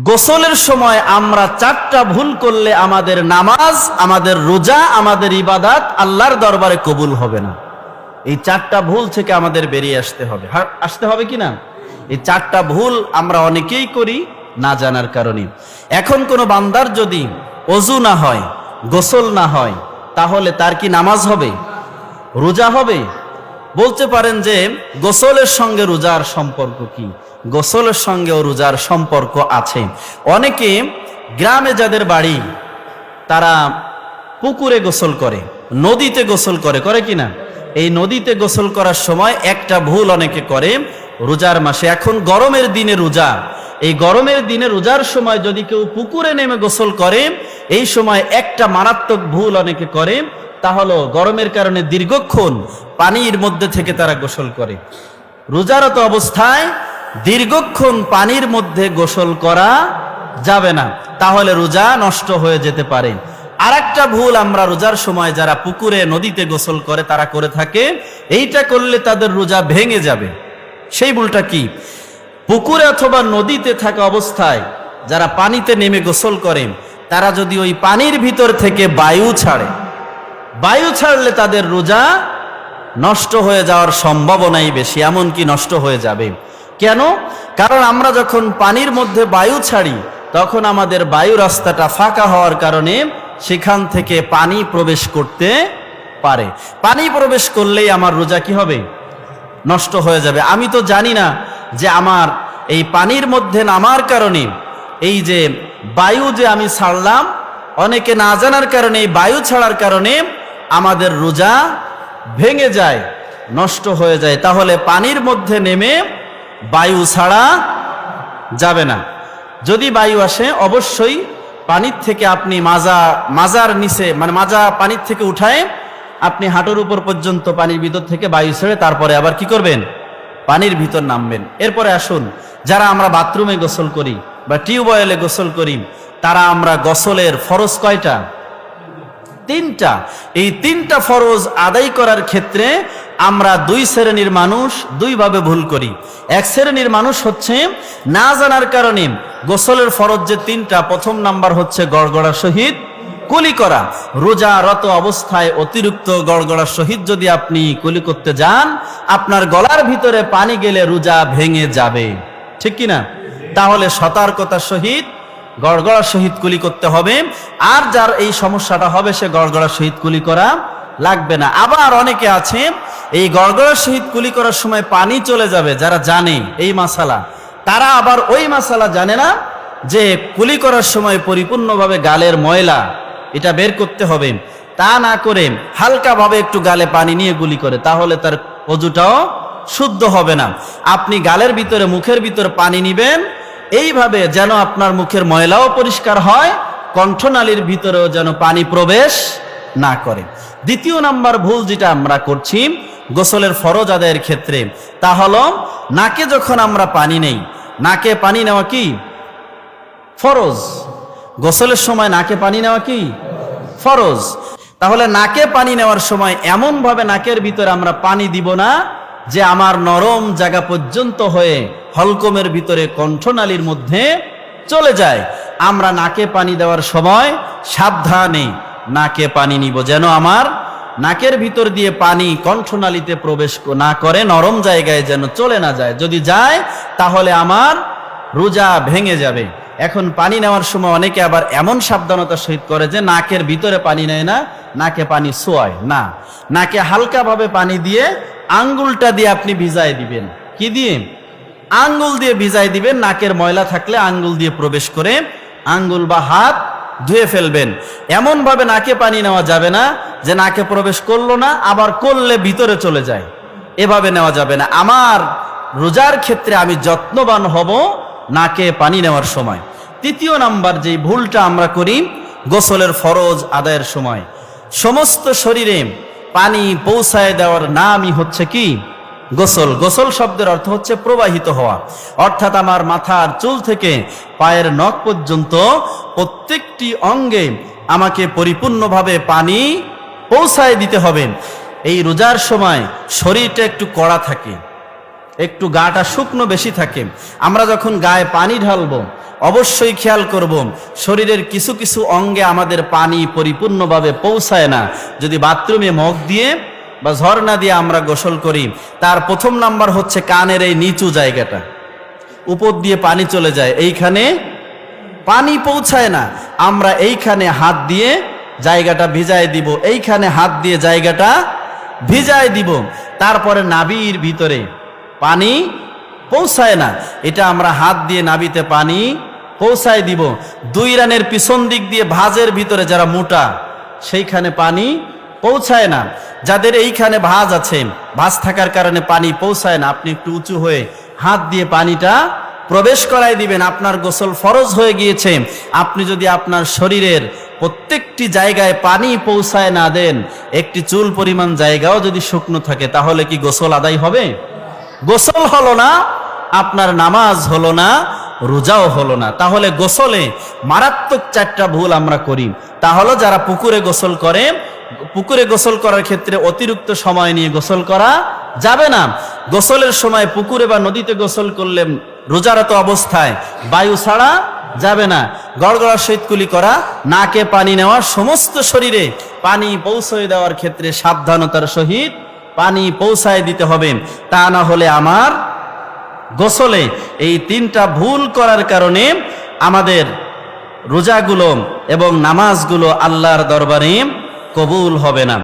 গোসলের সময় আমরা চারটা ভুল করলে আমাদের নামাজ, আমাদের রোজা, আমাদের ইবাদত আল্লাহর দরবারে কবুল হবে না। এই চারটা ভুল থেকে আমাদের বেরিয়ে আসতে হবে কি না? এই চারটা ভুল আমরা অনেকেই করি না জানার কারণে। এখন কোনো বান্দার যদি ওযু না হয়, গোসল না হয়, তাহলে তার কি নামাজ হবে? রোজা হবে? বলতে পারেন যে গোসলের সঙ্গে রোজার সম্পর্ক কি? গোসলের সঙ্গেও রোজার সম্পর্ক আছে। অনেকে গ্রামে যাদের বাড়ি তারা পুকুরে গোসল করে, নদীতে গোসল করে কি না? এই নদীতে গোসল করার সময় একটা ভুল অনেকে করে রোজার মাসে। এখন গরমের দিনে রোজা, এই গরমের দিনে রোজার সময় যদি কেউ পুকুরে নেমে গোসল করে, এই সময় একটা মারাত্মক ভুল অনেকে করে, তা হলো গরমের কারণে দীর্ঘক্ষণ পানির মধ্যে থেকে তারা গোসল করে। রোজারত অবস্থায় দীর্ঘক্ষণ পানির মধ্যে গোসল করা যাবে না, তাহলে রোজা নষ্ট হয়ে যেতে পারে। আর একটা ভুল আমরা রোজার সময় যারা পুকুরে নদীতে গোসল করে তারা করে থাকে, এইটা করলে তাদের রোজা ভেঙে যাবে। সেই ভুলটা কি? পুকুরে অথবা নদীতে থাকা অবস্থায় যারা পানিতে নেমে গোসল করে, তারা যদি ওই পানির ভিতর থেকে বায়ু ছাড়লে তাদের রোজা নষ্ট হয়ে যাওয়ার সম্ভাবনাই বেশি, এমনকি নষ্ট হয়ে যাবে। কেন? কারণ আমরা যখন পানির মধ্যে বায়ু ছাড়ি তখন আমাদের বায়ু রাস্তাটা ফাঁকা হওয়ার কারণে সেখান থেকে পানি প্রবেশ করতে পারে। পানি প্রবেশ করলেই আমার রোজা কি হবে? নষ্ট হয়ে যাবে। আমি তো জানি না যে আমার এই পানির মধ্যে নামার কারণে এই যে বায়ু যে আমি ছাড়লাম, অনেকে না জানার কারণে এই বায়ু ছাড়ার কারণে আমাদের রোজা ভেঙে যায়, নষ্ট হয়ে যায়। তাহলে পানির মধ্যে নেমে বায়ু ছাড়া যাবে না। যদি বায়ু আসে অবশ্যই পানির থেকে আপনি মাজার নিচে, মানে মাজা পানির থেকে উঠায় আপনি হাঁটুর উপর পর্যন্ত পানির ভিতর থেকে বায়ু ছেড়ে তারপরে আবার কি করবেন? পানির ভিতর নামবেন। এরপরে আসুন, যারা আমরা বাথরুমে গোসল করি বা টিউবওয়েলে গোসল করি, তারা আমরা গোসলের ফরজ কয়টা? তিনটা। এই তিনটা ফরজ আদায় করার ক্ষেত্রে আমরা দুই শ্রেণীর মানুষ দুইভাবে ভুল করি। এক শ্রেণীর মানুষ হচ্ছে না জানার কারণে গোসলের ফরজ যে তিনটা, প্রথম নাম্বার হচ্ছে গড়গড়ার সহিত কুলি করা। রোজারত অবস্থায় অতিরিক্ত গড়গড়ার সহিত যদি আপনি কুলি করতে যান, আপনার গলার ভিতরে পানি গেলে রোজা ভেঙে যাবে, ঠিক কিনা? তাহলে সতর্কতার সহিত গড়গড়ার সহিত কুলি করতে হবে। আর যার এই সমস্যাটা হবে সে গড়গড়ার সহিত কুলি করা লাগবে না। আবার অনেকে আছে এই গড়গড়ার সহিত কুলি করার সময় পানি চলে যাবে, যারা জানে এই মাসালা, তারা আবার ওই মাসালা জানে না যে কুলি করার সময় পরিপূর্ণভাবে গালের ময়লা এটা বের করতে হবে। তা না করে হালকাভাবে একটু গালে পানি নিয়ে কুলি করে, তাহলে তার ওযুটাও শুদ্ধ হবে না। আপনি গালের ভিতরে, মুখের ভিতরে পানি নিবেন এইভাবে যেন আপনার মুখের ময়লাও পরিষ্কার হয়, কণ্ঠনালীর ভিতরেও যেন পানি প্রবেশ না করে। দ্বিতীয় নাম্বার ভুল যেটা আমরা করছি গোসলের ফরজ আদায়ের ক্ষেত্রে, তা হলো নাকে যখন আমরা পানি নেই, নাকে পানি নেওয়া কি ফরজ? গোসলের সময় নাকে পানি নেওয়া কি ফরজ? তাহলে নাকে পানি নেওয়ার সময় এমন ভাবে নাকের ভিতরে আমরা পানি দিব না যে আমার নরম জায়গা পর্যন্ত হয়ে হলকমের ভিতরে কণ্ঠনালীর মধ্যে চলে যায়। আমরা নাকে পানি দেওয়ার সময় সাবধানে নাকে পানি নিব, যেন আমার নাকের ভিতর দিয়ে পানি কণ্ঠনালীতে প্রবেশ না করে, নরম জায়গায় যেন চলে না যায়। যদি যায় তাহলে আমার রোজা ভেঙে যাবে। এখন পানি নেওয়ার সময় অনেকে আবার এমন সাবধানতার সহিত করে যে নাকের ভিতরে পানি নেয় না, নাকে পানি ছোঁয় না। নাকে হালকাভাবে পানি দিয়ে আঙ্গুলটা দিয়ে আপনি ভিজায় দিবেন। কি দিয়ে? আঙ্গুল দিয়ে ভিজায় দিবেন। নাকের ময়লা থাকলে আঙ্গুল দিয়ে প্রবেশ করে আঙ্গুল বা হাত ধুয়ে ফেলবেন। এমন ভাবে নাকে পানি নেওয়া যাবে না যে নাকে প্রবেশ করলো না, আবার করলে ভিতরে চলে যায়, এভাবে নেওয়া যাবে না। আমার রোজার ক্ষেত্রে আমি যত্নবান হব নাকে পানি নেওয়ার সময়। তৃতীয় নাম্বার যে ভুলটা আমরা করি গোসলের ফরজ আদায়ের সময়, সমস্ত শরীরে পানি পৌঁছায় দেওয়ার নামই হচ্ছে কি গোসল। গোসল শব্দের অর্থ হচ্ছে প্রবাহিত হওয়া, অর্থাৎ আমার মাথার চুল থেকে পায়ের নখ পর্যন্ত প্রত্যেকটি অঙ্গে আমাকে পরিপূর্ণভাবে পানি পৌঁছায় দিতে হবে। এই রোজার সময় শরীরটা একটু কড়া থাকে, একটু গাটা শুকনো বেশি থাকে। আমরা যখন গায়ে পানি ঢালবো অবশ্যই খেয়াল করব, শরীরের কিছু কিছু অঙ্গে আমাদের পানি পরিপূর্ণভাবে পৌঁছায় না। যদি বাথরুমে মগ দিয়ে বা ঝর্ণা দিয়ে আমরা গোসল করি, তার প্রথম নাম্বার হচ্ছে কানের এই নিচু জায়গাটা, উপর দিয়ে পানি চলে যায়, এইখানে পানি পৌঁছায় না। আমরা এইখানে হাত দিয়ে জায়গাটা ভিজায় দিব, এইখানে হাত দিয়ে জায়গাটা ভিজায় দিব। তারপরে নাভির ভিতরে পানি পৌঁছায় না, এটা আমরা হাত দিয়ে নাভিতে পানি পৌঁছায় দিব। 2 রানের পিছন দিক দিয়ে ভাঁজের ভিতরে যারা মোটা, সেইখানে পানি পৌঁছায় না। যাদের এইখানে ভাঁজ আছে, ভাঁজ থাকার কারণে পানি পৌঁছায় না, আপনি একটু উঁচু হয়ে হাত দিয়ে পানিটা প্রবেশ করাই দিবেন, আপনার গোসল ফরজ হয়ে গিয়েছে। আপনি যদি আপনার শরীরের প্রত্যেকটি জায়গায় পানি পৌঁছায় না দেন, একটি চুল পরিমাণ জায়গাও যদি শুকনো থাকে, তাহলে কি গোসল আদায় হবে? গোসল হলো না, আপনার নামাজ হলো না, রোজাও হলো না। তাহলে গোসলে মারাত্মক 4টা ভুল আমরা করি। তাহলে যারা পুকুরে গোসল করে, পুকুরে গোসল করার ক্ষেত্রে অতিরিক্ত সময় নিয়ে গোসল করা যাবে না। গোসলের সময় পুকুরে বা নদীতে গোসল করলে রোজারত অবস্থায় বায়ু ছাড়া যাবে না। গড়গড়া শৈতকুলি করা, নাকে পানি নেওয়া, সমস্ত শরীরে পানি পৌঁছায় দেওয়ার ক্ষেত্রে সাবধানতার সহিত পানি পৌঁছায় দিতে হবে। তা না হলে আমার গোসলে এই 3টা ভুল করার কারণে আমাদের রোজাগুলো এবং নামাজগুলো আল্লাহর দরবারে কবুল হবে না।